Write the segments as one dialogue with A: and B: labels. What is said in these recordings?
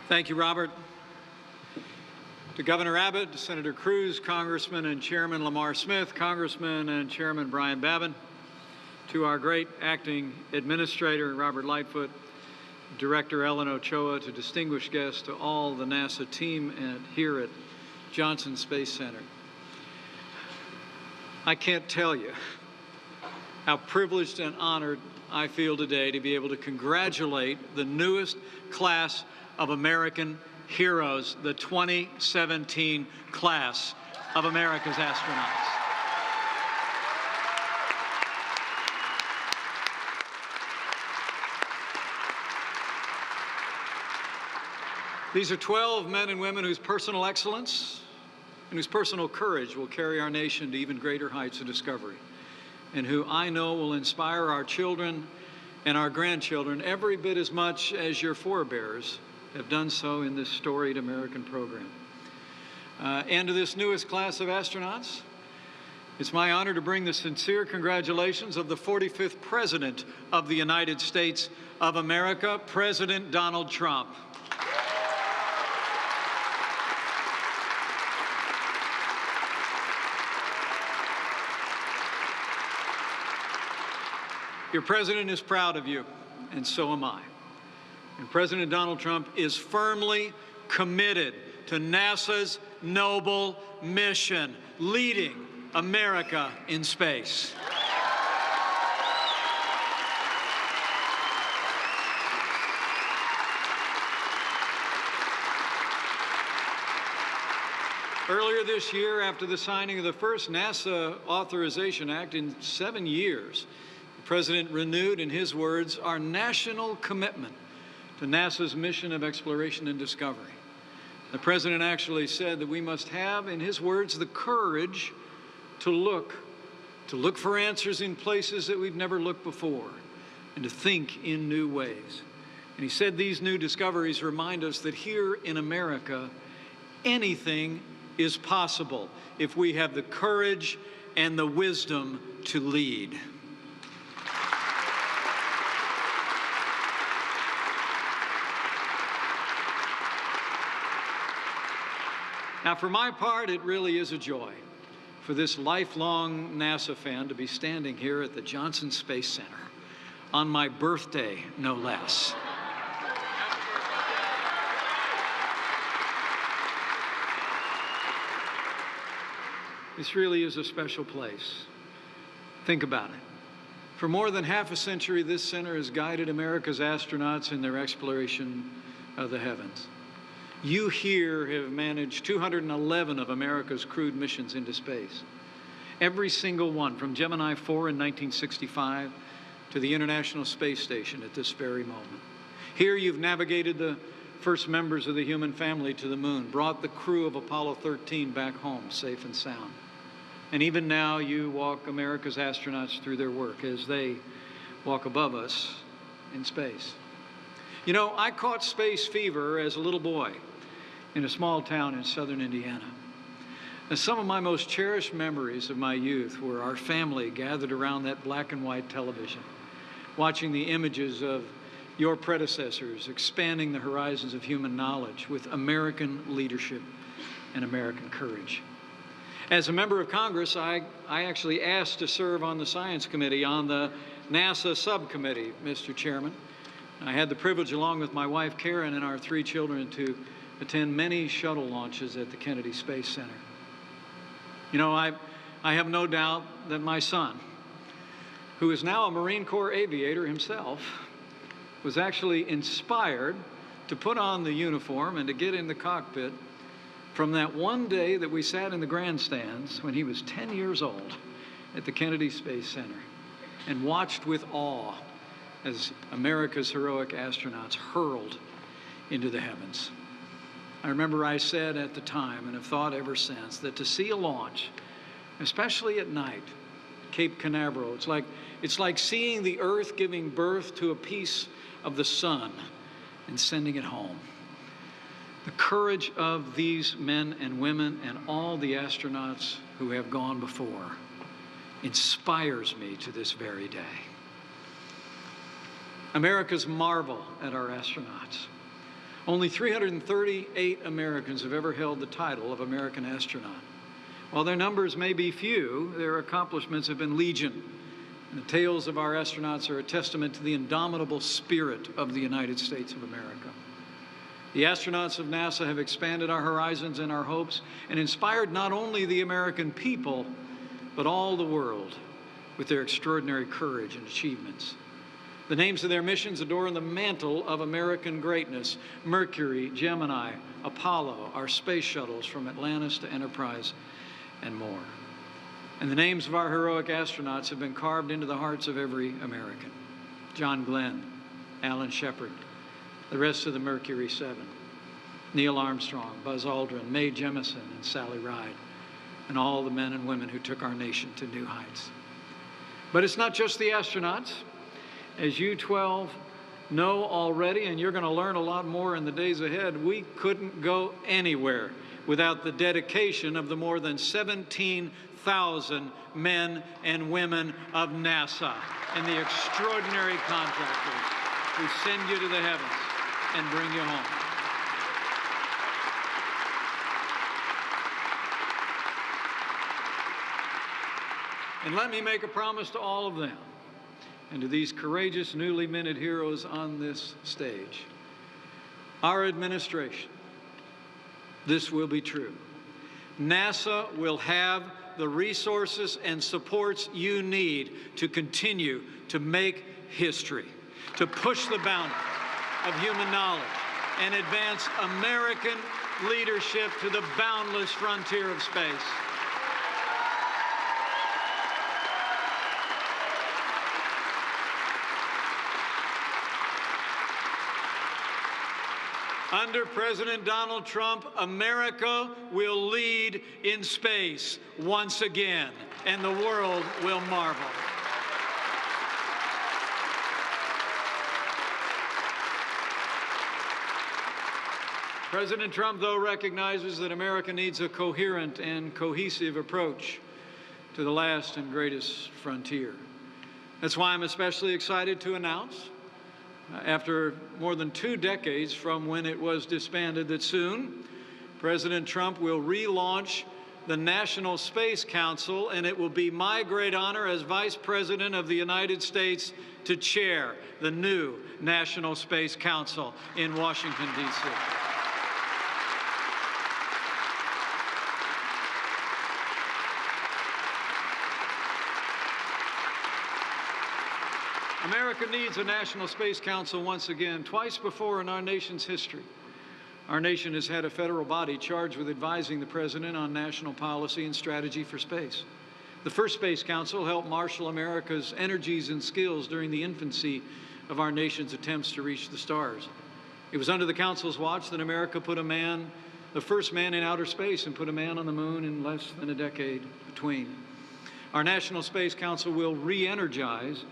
A: Thank you, Robert. To Governor Abbott, to Senator Cruz, Congressman and Chairman Lamar Smith, Congressman and Chairman Brian Babin, to our great acting administrator, Robert Lightfoot, Director Ellen Ochoa, to distinguished guests, to all the NASA team here at Johnson Space Center. I can't tell you how privileged and honored I feel today to be able to congratulate the newest class of American heroes, the 2017 class of America's astronauts. These are 12 men and women whose personal excellence and whose personal courage will carry our nation to even greater heights of discovery, and who I know will inspire our children and our grandchildren every bit as much as your forebears have done so in this storied American program. And to this newest class of astronauts, it's my honor to bring the sincere congratulations of the 45th President of the United States of America, President Donald Trump. Your president is proud of you, and so am I. And President Donald Trump is firmly committed to NASA's noble mission, leading America in space. Earlier this year, after the signing of the first NASA Authorization Act in 7 years, the President renewed, in his words, our national commitment to NASA's mission of exploration and discovery. The President actually said that we must have, in his words, the courage to look for answers in places that we've never looked before, and to think in new ways. And he said these new discoveries remind us that here in America, anything is possible if we have the courage and the wisdom to lead. Now, for my part, it really is a joy for this lifelong NASA fan to be standing here at the Johnson Space Center on my birthday, no less. This really is a special place. Think about it. For more than half a century, this center has guided America's astronauts in their exploration of the heavens. You here have managed 211 of America's crewed missions into space. Every single one, from Gemini 4 in 1965 to the International Space Station at this very moment. Here you've navigated the first members of the human family to the moon, brought the crew of Apollo 13 back home safe and sound. And even now you walk America's astronauts through their work as they walk above us in space. You know, I caught space fever as a little boy in a small town in southern Indiana. And some of my most cherished memories of my youth were our family gathered around that black and white television, watching the images of your predecessors expanding the horizons of human knowledge with American leadership and American courage. As a member of Congress, I actually asked to serve on the Science Committee on the NASA subcommittee, Mr. Chairman. I had the privilege, along with my wife Karen and our 3 children, to attend many shuttle launches at the Kennedy Space Center. You know, I have no doubt that my son, who is now a Marine Corps aviator himself, was actually inspired to put on the uniform and to get in the cockpit from that one day that we sat in the grandstands when he was 10 years old at the Kennedy Space Center and watched with awe as America's heroic astronauts hurled into the heavens. I remember I said at the time, and have thought ever since, that to see a launch, especially at night, Cape Canaveral, it's like seeing the Earth giving birth to a piece of the sun and sending it home. The courage of these men and women and all the astronauts who have gone before inspires me to this very day. America's marvel at our astronauts. Only 338 Americans have ever held the title of American astronaut. While their numbers may be few, their accomplishments have been legion. And the tales of our astronauts are a testament to the indomitable spirit of the United States of America. The astronauts of NASA have expanded our horizons and our hopes and inspired not only the American people, but all the world with their extraordinary courage and achievements. The names of their missions adorn the mantle of American greatness: Mercury, Gemini, Apollo, our space shuttles from Atlantis to Enterprise, and more. And the names of our heroic astronauts have been carved into the hearts of every American: John Glenn, Alan Shepard, the rest of the Mercury 7, Neil Armstrong, Buzz Aldrin, Mae Jemison, and Sally Ride, and all the men and women who took our nation to new heights. But it's not just the astronauts. As you 12 know already, and you're going to learn a lot more in the days ahead, we couldn't go anywhere without the dedication of the more than 17,000 men and women of NASA and the extraordinary contractors who send you to the heavens and bring you home. And let me make a promise to all of them and to these courageous, newly minted heroes on this stage. Our administration, this will be true. NASA will have the resources and supports you need to continue to make history, to push the boundaries of human knowledge and advance American leadership to the boundless frontier of space. Under President Donald Trump, America will lead in space once again, and the world will marvel. President Trump, though, recognizes that America needs a coherent and cohesive approach to the last and greatest frontier. That's why I'm especially excited to announce, after more than 2 decades from when it was disbanded, that soon President Trump will relaunch the National Space Council, and it will be my great honor as Vice President of the United States to chair the new National Space Council in Washington, D.C. America needs a National Space Council once again. Twice before in our nation's history, our nation has had a federal body charged with advising the President on national policy and strategy for space. The first Space Council helped marshal America's energies and skills during the infancy of our nation's attempts to reach the stars. It was under the Council's watch that America put the first man in outer space, and put a man on the moon in less than a decade between. Our National Space Council will re-energize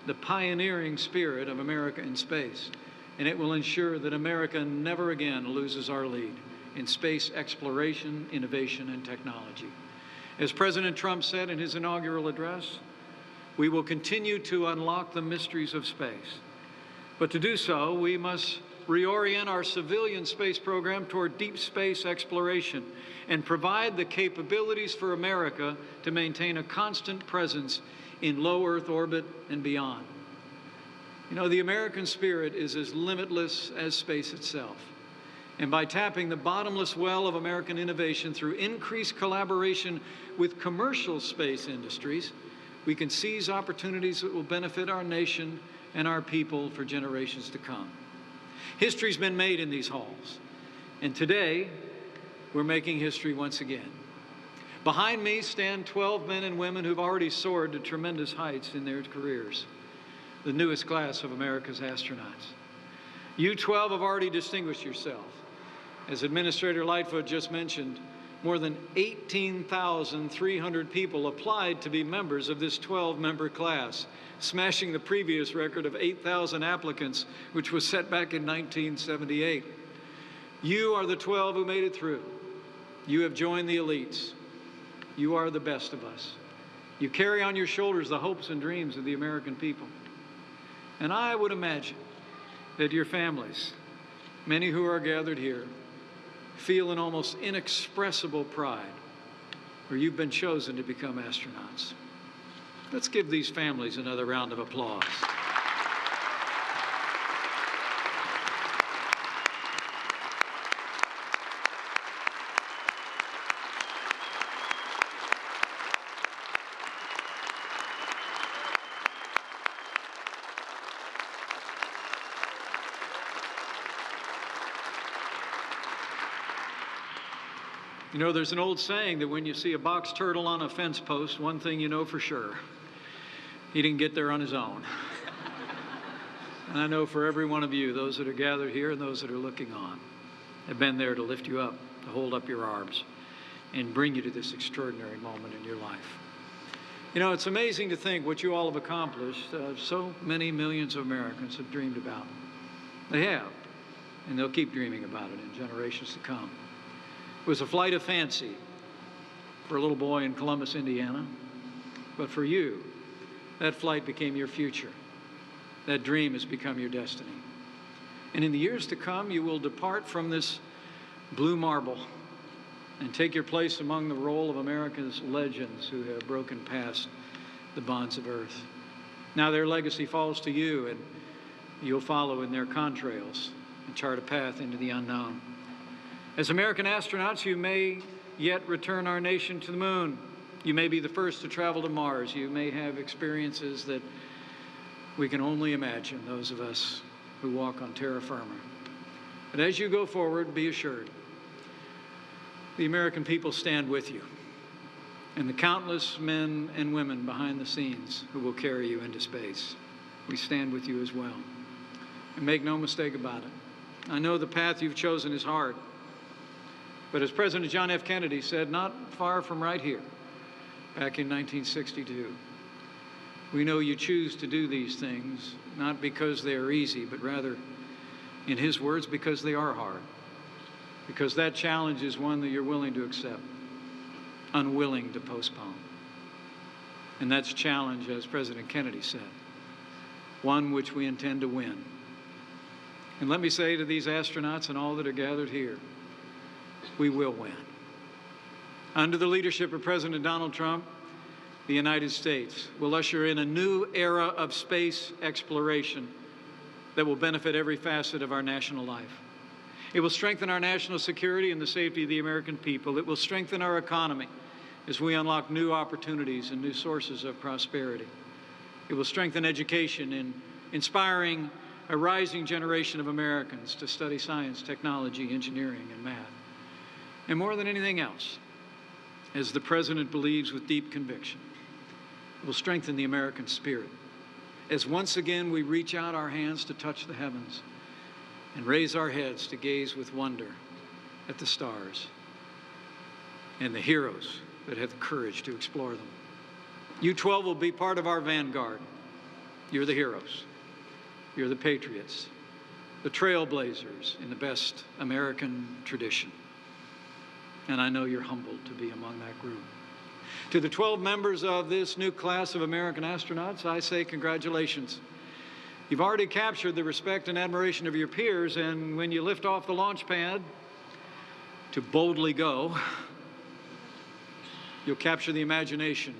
A: the pioneering spirit of America in space, and it will ensure that America never again loses our lead in space exploration, innovation, and technology. As President Trump said in his inaugural address, we will continue to unlock the mysteries of space. But to do so, we must reorient our civilian space program toward deep space exploration and provide the capabilities for America to maintain a constant presence in low Earth orbit and beyond. You know, the American spirit is as limitless as space itself. And by tapping the bottomless well of American innovation through increased collaboration with commercial space industries, we can seize opportunities that will benefit our nation and our people for generations to come. History's been made in these halls, and today we're making history once again. Behind me stand 12 men and women who've already soared to tremendous heights in their careers, the newest class of America's astronauts. You 12 have already distinguished yourself. As Administrator Lightfoot just mentioned, more than 18,300 people applied to be members of this 12-member class, smashing the previous record of 8,000 applicants, which was set back in 1978. You are the 12 who made it through. You have joined the elites. You are the best of us. You carry on your shoulders the hopes and dreams of the American people. And I would imagine that your families Many who are gathered here feel an almost inexpressible pride where you've been chosen to become astronauts. Let's give these families another round of applause. You know, there's an old saying that when you see a box turtle on a fence post, one thing you know for sure, he didn't get there on his own. And I know for every one of you, those that are gathered here and those that are looking on, have been there to lift you up, to hold up your arms, and bring you to this extraordinary moment in your life. You know, it's amazing to think what you all have accomplished, so many millions of Americans have dreamed about. They have, and they'll keep dreaming about it in generations to come. It was a flight of fancy for a little boy in Columbus, Indiana. But for you, that flight became your future. That dream has become your destiny. And in the years to come, you will depart from this blue marble and take your place among the roll of America's legends who have broken past the bonds of earth. Now their legacy falls to you, and you'll follow in their contrails and chart a path into the unknown. As American astronauts, you may yet return our nation to the moon. You may be the first to travel to Mars. You may have experiences that we can only imagine, those of us who walk on terra firma. But as you go forward, be assured, the American people stand with you, and the countless men and women behind the scenes who will carry you into space. We stand with you as well. And make no mistake about it, I know the path you've chosen is hard. But as President John F. Kennedy said, not far from right here, back in 1962, we know you choose to do these things not because they are easy, but rather, in his words, because they are hard. Because that challenge is one that you're willing to accept, unwilling to postpone. And that's a challenge, as President Kennedy said, one which we intend to win. And let me say to these astronauts and all that are gathered here, we will win. Under the leadership of President Donald Trump, the United States will usher in a new era of space exploration that will benefit every facet of our national life. It will strengthen our national security and the safety of the American people. It will strengthen our economy as we unlock new opportunities and new sources of prosperity. It will strengthen education in inspiring a rising generation of Americans to study science, technology, engineering, and math. And more than anything else, as the President believes with deep conviction, it will strengthen the American spirit as once again we reach out our hands to touch the heavens and raise our heads to gaze with wonder at the stars and the heroes that have the courage to explore them. You 12 will be part of our vanguard. You're the heroes. You're the patriots, the trailblazers in the best American tradition. And I know you're humbled to be among that group. To the 12 members of this new class of American astronauts, I say congratulations. You've already captured the respect and admiration of your peers, and when you lift off the launch pad to boldly go, you'll capture the imagination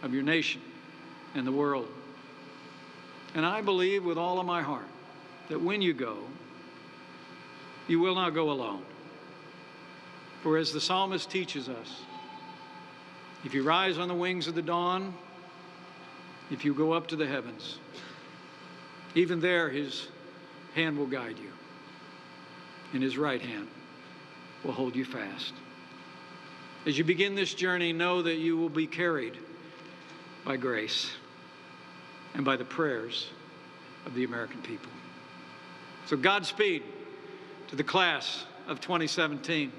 A: of your nation and the world. And I believe with all of my heart that when you go, you will not go alone. For as the psalmist teaches us, if you rise on the wings of the dawn, if you go up to the heavens, even there his hand will guide you, and his right hand will hold you fast. As you begin this journey, know that you will be carried by grace and by the prayers of the American people. So Godspeed to the class of 2017.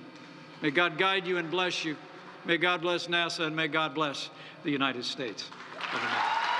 A: May God guide you and bless you. May God bless NASA, and may God bless the United States of America.